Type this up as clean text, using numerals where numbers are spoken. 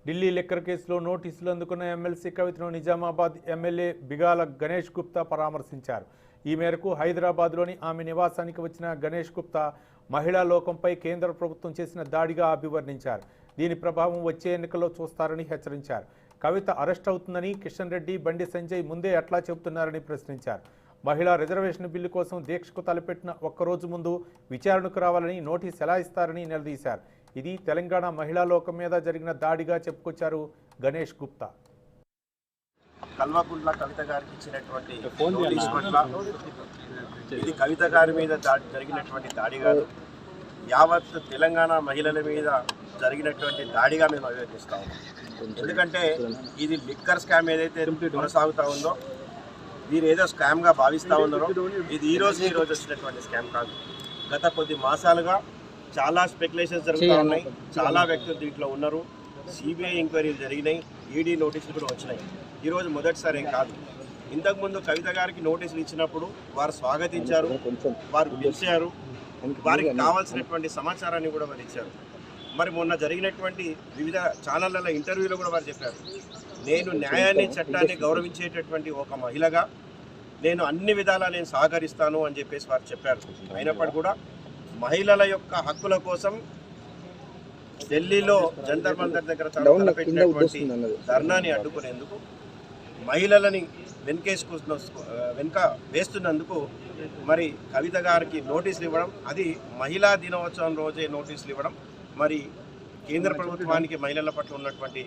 Delhi liquor కేసులో నోటీసులు అందుకున్న ఎమ్మెల్సీ కవితను నిజామాబాద్ ఎమ్మెల్యే బిగాల గణేష్ గుప్తా పరామర్శించారు. ఈ మేరకు హైదరాబాద్లోని ఆమె నివాసానికి వచ్చిన గణేష్ గుప్తా మహిళా లోకంపై కేంద్ర ప్రభుత్వం చేసిన దాడిగా అభివర్ణించారు. దీని ప్రభావం వచ్చే ఎన్నికల్లో చూస్తారని హెచ్చరించారు. కవిత అరెస్ట్ అవుతుందని కిషన్ రెడ్డి, బండి సంజయ్ ముందే ఎట్లా చెబుతున్నారని ప్రశ్నించారు. మహిళా రిజర్వేషన్ బిల్లు కోసం దీక్షకు తలపెట్టిన ఒక్కరోజు ముందు విచారణకు రావాలని నోటీస్ ఎలా ఇస్తారని నిలదీశారు. ఇది తెలంగాణ మహిళా లోకం మీద జరిగిన దాడిగా చెప్పుకొచ్చారు గణేష్ గుప్తా. కల్వకుంట్ల కవిత గారికి ఇచ్చినటువంటి నోటీస్ పట్ల ఇది కవిత గారి మీద జరిగినటువంటి దాడి కాదు, యావత్ తెలంగాణ మహిళల మీద జరిగినటువంటి దాడిగా మేము అభివర్ణిస్తాము. ఎందుకంటే ఇది లిక్కర్ స్కామ్ ఏదైతే కొనసాగుతూ ఉందో, వీరు ఏదో స్కామ్గా భావిస్తూ ఉన్నారో, ఇది ఈ రోజు వచ్చినటువంటి స్కామ్ కాదు. గత కొద్ది మాసాలుగా చాలా స్పెక్యులేషన్స్ జరుగుతూ ఉన్నాయి. చాలా వ్యక్తులు దీంట్లో ఉన్నారు. సిబిఐ ఎంక్వైరీలు జరిగినాయి, ఈడీ నోటీసులు కూడా వచ్చినాయి. ఈరోజు మొదటిసారి ఏం కాదు. ఇంతకుముందు కవిత గారికి నోటీసులు ఇచ్చినప్పుడు వారు స్వాగతించారు, వారు పిలిచారు, వారికి కావాల్సినటువంటి సమాచారాన్ని కూడా వారు ఇచ్చారు. మరి మొన్న జరిగినటువంటి వివిధ ఛానళ్లలో ఇంటర్వ్యూలో కూడా వారు చెప్పారు, నేను న్యాయాన్ని చట్టాన్ని గౌరవించేటటువంటి ఒక మహిళగా నేను అన్ని విధాలా నేను సహకరిస్తాను అని చెప్పేసి వారు చెప్పారు. అయినప్పటికీ కూడా మహిళల యొక్క హక్కుల కోసం ఢిల్లీలో జంతర్ మంతర్ దగ్గర పెట్టినటువంటి ధర్నాని అడ్డుకునేందుకు, మహిళలని వెనుక వేస్తున్నందుకు మరి కవిత గారికి నోటీసులు ఇవ్వడం, అది మహిళా దినోత్సవం రోజే నోటీసులు ఇవ్వడం, మరి కేంద్ర ప్రభుత్వానికి మహిళల పట్ల ఉన్నటువంటి